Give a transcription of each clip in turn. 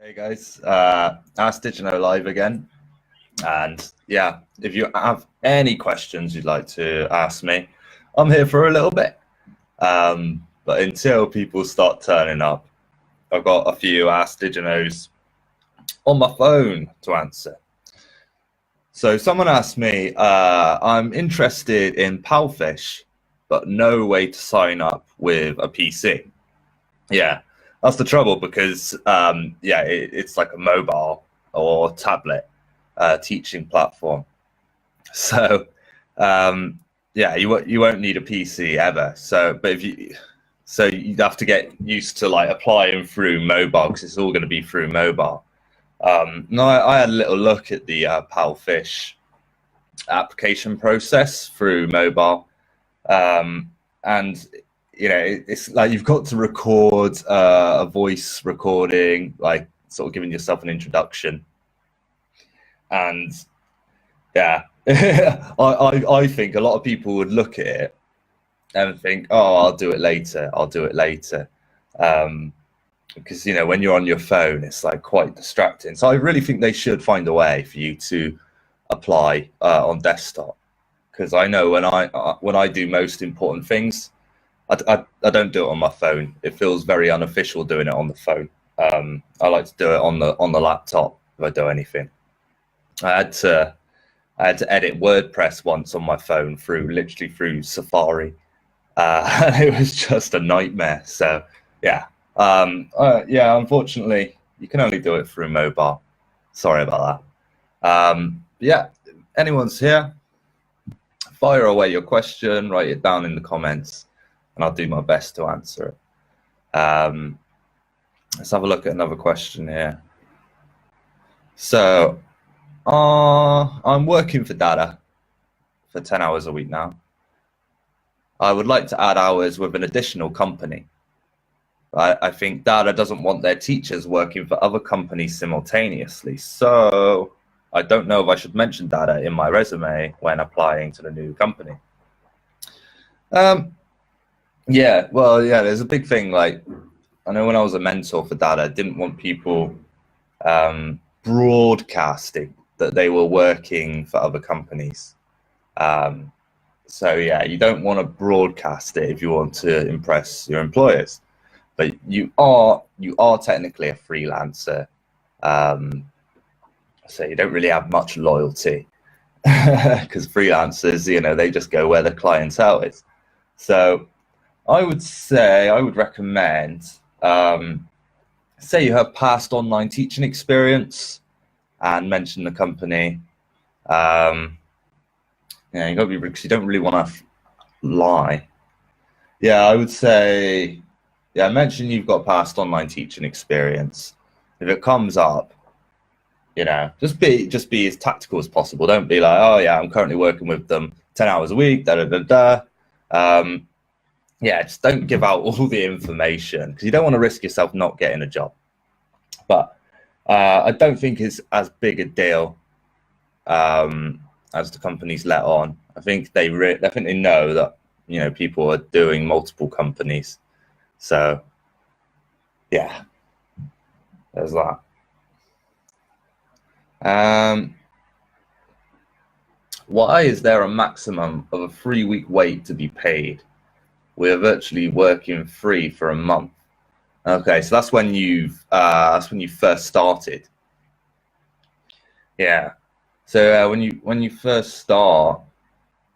Hey guys, AskDigiNo live again, and yeah, if you have any questions you'd like to ask me, I'm here for a little bit. But until people start turning up, I've got a few AskDigiNos on my phone to answer. So someone asked me, I'm interested in PalFish, but no way to sign up with a PC. Yeah. That's the trouble because, yeah, it's like a mobile or tablet teaching platform. So, yeah, you won't need a PC ever. So, but you'd have to get used to like applying through mobile because it's all going to be through mobile. No, I had a little look at the PalFish application process through mobile, and you know, it's like you've got to record a voice recording, like sort of giving yourself an introduction. And yeah, I think a lot of people would look at it and think, oh, I'll do it later. I'll do it later. Because, you know, when you're on your phone, it's like quite distracting. So I really think they should find a way for you to apply on desktop. Because I know when I do most important things, I don't do it on my phone. It feels very unofficial doing it on the phone. I like to do it on the laptop if I do anything. I had to edit WordPress once on my phone literally through Safari. It was just a nightmare. So yeah, yeah. Unfortunately, you can only do it through mobile. Sorry about that. Yeah, anyone's here, fire away your question. Write it down in the comments, and I'll do my best to answer it. Let's have a look at another question here. So, I'm working for DaDa for 10 hours a week now. I would like to add hours with an additional company. I think DaDa doesn't want their teachers working for other companies simultaneously. So I don't know if I should mention DaDa in my resume when applying to the new company. Yeah, well, yeah, there's a big thing. Like, I know when I was a mentor for DaDa, I didn't want people broadcasting that they were working for other companies. So yeah, you don't want to broadcast it if you want to impress your employers. But you are technically a freelancer, so you don't really have much loyalty because freelancers, you know, they just go where the clientele is. So I would recommend, say you have past online teaching experience and mention the company. Yeah, you got to be, because you don't really want to lie. Yeah, I would say, yeah, mention you've got past online teaching experience. If it comes up, you know, just be as tactical as possible. Don't be like, oh yeah, I'm currently working with them 10 hours a week, da da da da. Yeah, just don't give out all the information because you don't want to risk yourself not getting a job. But I don't think it's as big a deal as the companies let on. I think they know that, you know, people are doing multiple companies. So yeah, there's that. Why is there a maximum of a 3-week wait to be paid? We're virtually working free for a month. Okay, so that's when you first started. Yeah. So when you first start,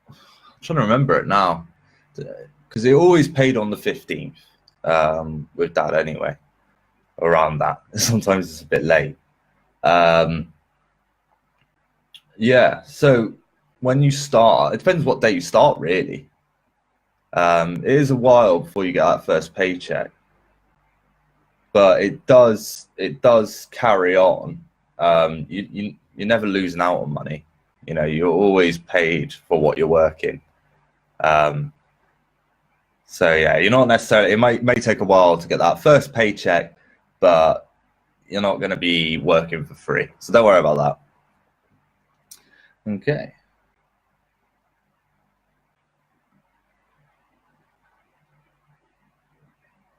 I'm trying to remember it now, because they always paid on the 15th with that anyway, around that. Sometimes it's a bit late. Yeah. So when you start, it depends what day you start, really. It is a while before you get that first paycheck, but it does carry on. You're never losing out on money. You know, you're always paid for what you're working. So yeah, you're not necessarily, it may take a while to get that first paycheck, but you're not going to be working for free. So don't worry about that. Okay.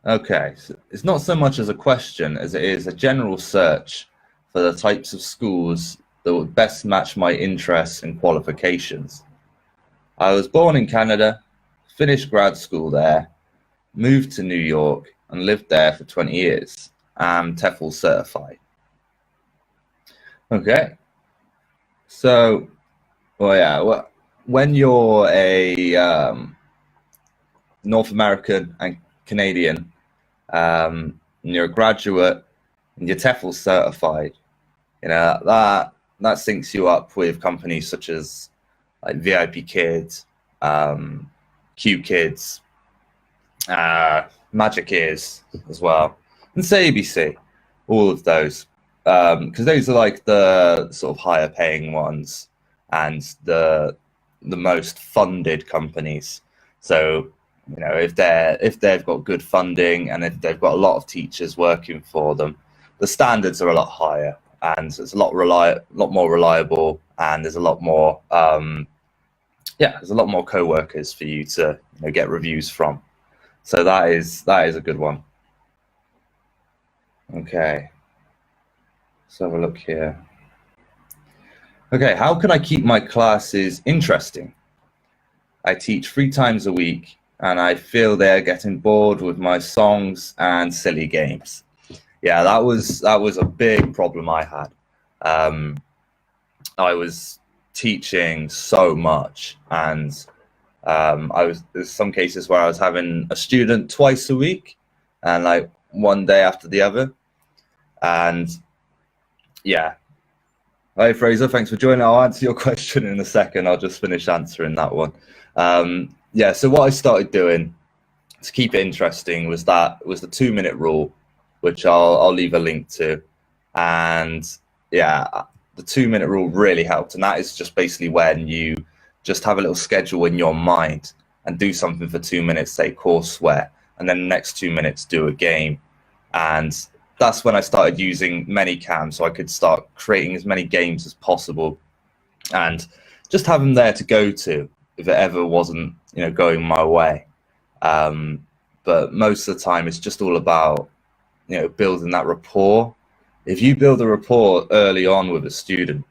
Okay, it's not so much as a question as it is a general search for the types of schools that would best match my interests and qualifications. I was born in Canada, finished grad school there, moved to New York and lived there for 20 years. I'm TEFL certified. Okay, so, well, yeah, when you're a North American and Canadian, and you're a graduate and you're TEFL certified, you know, that syncs you up with companies such as like VIP Kids, Q Kids, Magic Ears as well, and ABC, all of those, because those are like the sort of higher paying ones and the most funded companies. So, you know, if they've got good funding and if they've got a lot of teachers working for them, the standards are a lot higher and it's a lot more reliable, and there's a lot more there's a lot more co-workers for you to, you know, get reviews from. So that is a good one. Okay, let's have a look here. Okay, how can I keep my classes interesting? I teach 3 times a week and I feel they're getting bored with my songs and silly games. Yeah, that was a big problem I had. I was teaching so much, and there's some cases where I was having a student twice a week and like one day after the other. And yeah. Hi Fraser, thanks for joining. I'll answer your question in a second. I'll just finish answering that one. Yeah, so what I started doing to keep it interesting was the 2-minute rule, which I'll leave a link to. And yeah, the 2-minute rule really helped. And that is just basically when you just have a little schedule in your mind and do something for 2 minutes, say courseware, and then the next 2 minutes do a game. And that's when I started using ManyCam, so I could start creating as many games as possible and just have them there to go to if it ever wasn't, you know, going my way. But most of the time it's just all about, you know, building that rapport. If you build a rapport early on with a student,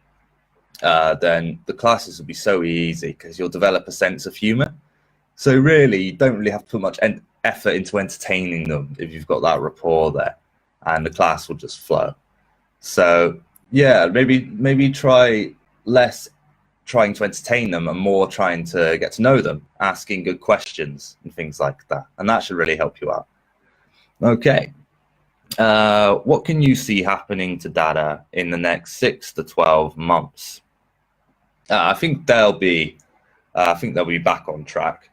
then the classes will be so easy because you'll develop a sense of humor. So really, you don't really have to put much effort into entertaining them if you've got that rapport there, and the class will just flow. So yeah, maybe try less trying to entertain them and more trying to get to know them, asking good questions and things like that. And that should really help you out. Okay. What can you see happening to DaDa in the next 6 to 12 months? I think they'll be back on track,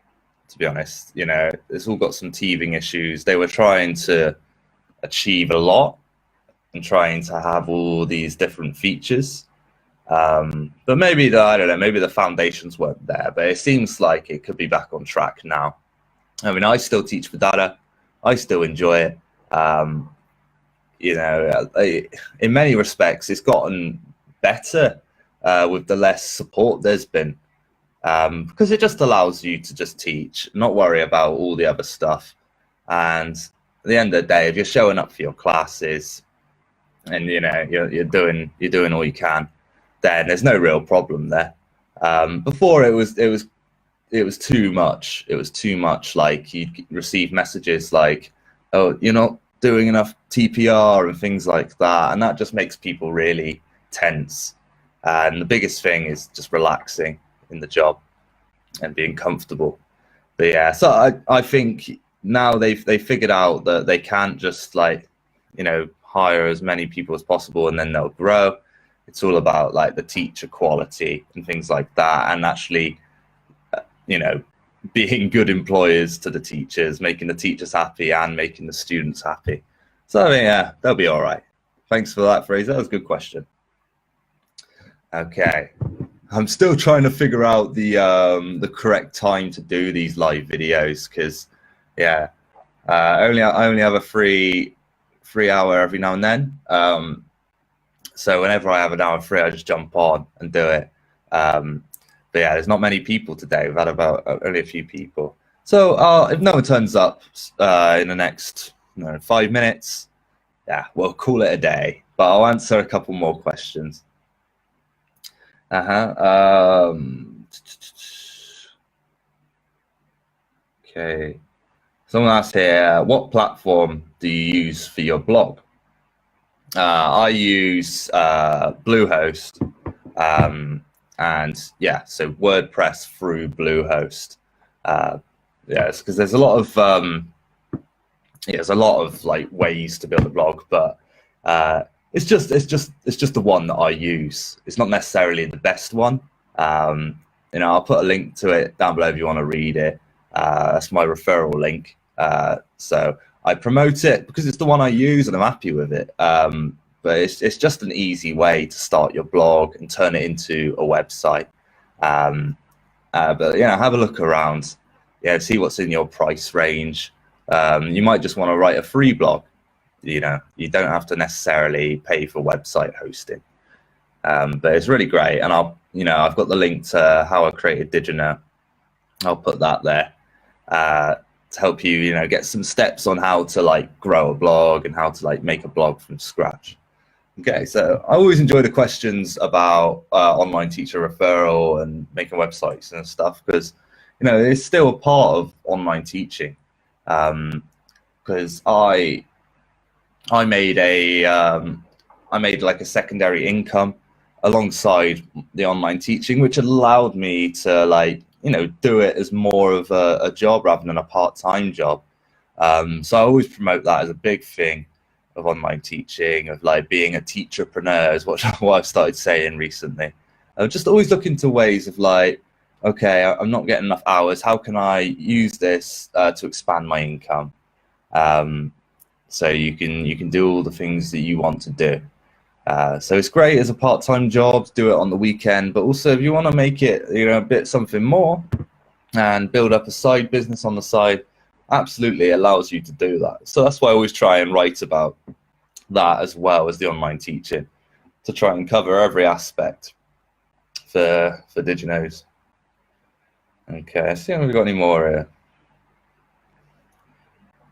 to be honest. You know, it's all got some teething issues. They were trying to achieve a lot and trying to have all these different features. But maybe I don't know, maybe the foundations weren't there, but it seems like it could be back on track now. I mean, I still teach for DaDa. I still enjoy it. You know, in many respects, it's gotten better with the less support there's been, because it just allows you to just teach, not worry about all the other stuff. And at the end of the day, if you're showing up for your classes and, you know, you're doing all you can, then there's no real problem there. Before it was too much. It was too much. Like, you'd receive messages like, "Oh, you're not doing enough TPR," and things like that, and that just makes people really tense. And the biggest thing is just relaxing in the job and being comfortable. But yeah, so I think now they've figured out that they can't just, like, you know, hire as many people as possible and then they'll grow. It's all about like the teacher quality and things like that, and actually, you know, being good employers to the teachers, making the teachers happy and making the students happy. So yeah, they'll be all right. Thanks for that, Fraser. That was a good question. Okay, I'm still trying to figure out the correct time to do these live videos, because yeah, I only have a free hour every now and then. So whenever I have an hour free, I just jump on and do it. But yeah, there's not many people today. We've had about only a few people. So if no one turns up in the next 5 minutes. Yeah, we'll call it a day, but I'll answer a couple more questions. Okay. Someone asked here, what platform do you use for your blog? I use Bluehost, and yeah, so WordPress through Bluehost. Yes, because there's a lot of like ways to build a blog, but it's just the one that I use. It's not necessarily the best one. I'll put a link to it down below if you want to read it. That's my referral link. So I promote it because it's the one I use and I'm happy with it. But it's just an easy way to start your blog and turn it into a website. But have a look around. Yeah, see what's in your price range. You might just want to write a free blog. You don't have to necessarily pay for website hosting. But it's really great. And I've got the link to how I created DigiNo. I'll put that there to help you, get some steps on how to like grow a blog and how to like make a blog from scratch. Okay, so I always enjoy the questions about online teacher referral and making websites and stuff because it's still a part of online teaching. Because I made like a secondary income alongside the online teaching, which allowed me to like do it as more of a job rather than a part-time job. So I always promote that as a big thing of online teaching, of like being a teacherpreneur is what I've started saying recently. I'm just always looking to ways of like, okay, I'm not getting enough hours. How can I use this to expand my income? So you can do all the things that you want to do. So it's great as a part-time job to do it on the weekend, but also if you want to make it a bit something more and build up a side business on the side, absolutely allows you to do that. So that's why I always try and write about that as well as the online teaching, to try and cover every aspect for DigiNos. Okay, let's see if we've got any more here.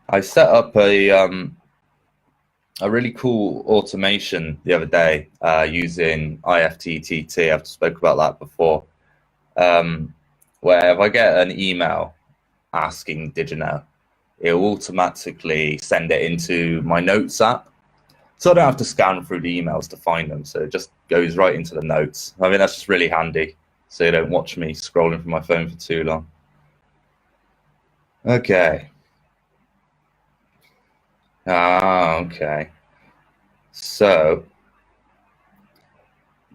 I set up a really cool automation the other day using IFTTT. I've spoke about that before, where if I get an email asking DigiNo, it will automatically send it into my notes app. So I don't have to scan through the emails to find them. So it just goes right into the notes. I mean, that's just really handy. So you don't watch me scrolling from my phone for too long. Okay. Okay. So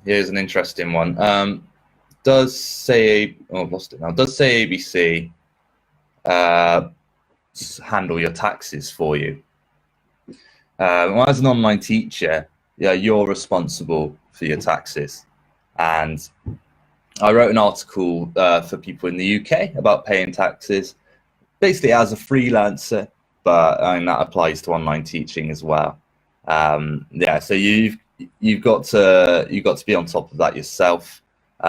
here's an interesting one. Does say ABC handle your taxes for you? Well, as an online teacher, you're responsible for your taxes. And I wrote an article for people in the UK about paying taxes, basically as a freelancer, but I mean, that applies to online teaching as well. So you've got to be on top of that yourself.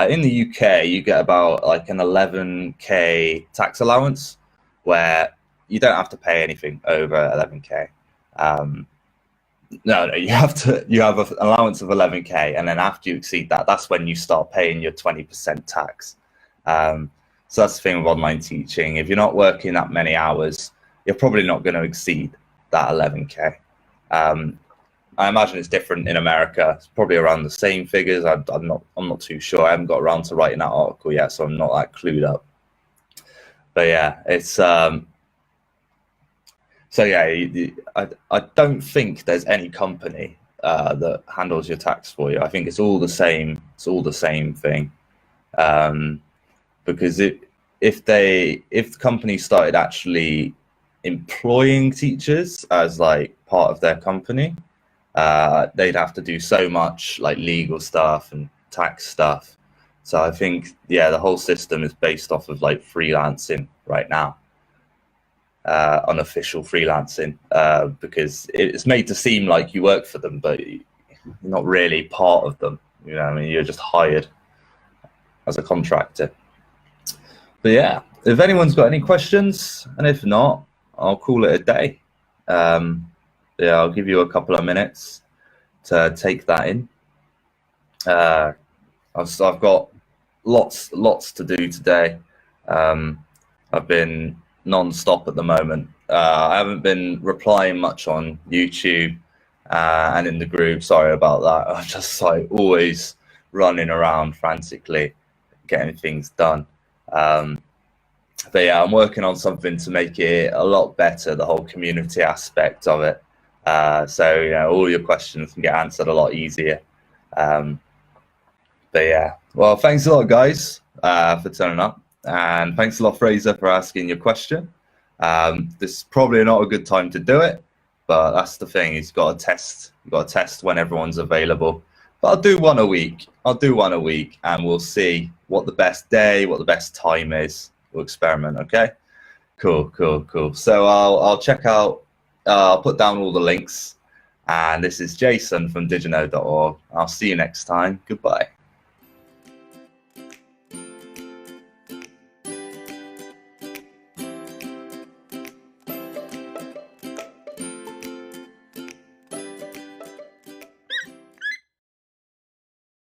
In the UK, you get about like an 11k tax allowance, where you don't have to pay anything over 11k. No, you have an allowance of 11k, and then after you exceed that, that's when you start paying your 20% tax. So that's the thing with online teaching. If you're not working that many hours, you're probably not going to exceed that 11k. I imagine it's different in America. It's probably around the same figures. I'm not too sure. I haven't got around to writing that article yet, so I'm not that clued up. But yeah, it's so yeah, I don't think there's any company that handles your tax for you. I think it's all the same. It's all the same thing. Because if the company started actually employing teachers as like part of their company, they'd have to do so much like legal stuff and tax stuff. So I think, yeah, the whole system is based off of like freelancing right now, unofficial freelancing, because it's made to seem like you work for them, but you're not really part of them. I mean, you're just hired as a contractor. But yeah, if anyone's got any questions, and if not, I'll call it a day. Yeah, I'll give you a couple of minutes to take that in. I've got lots to do today. I've been non-stop at the moment. I haven't been replying much on YouTube and in the group. Sorry about that. I'm just like always running around frantically getting things done. But yeah, I'm working on something to make it a lot better, the whole community aspect of it. So, you know, all your questions can get answered a lot easier. But yeah, well, thanks a lot, guys, for turning up. And thanks a lot, Fraser, for asking your question. This is probably not a good time to do it, but that's the thing. You've got to test. You've got to test when everyone's available. But I'll do one a week. And we'll see what the best day, what the best time is. We'll experiment, okay? Cool. So I'll check out, I'll put down all the links. And this is Jason from digino.org. I'll see you next time. Goodbye.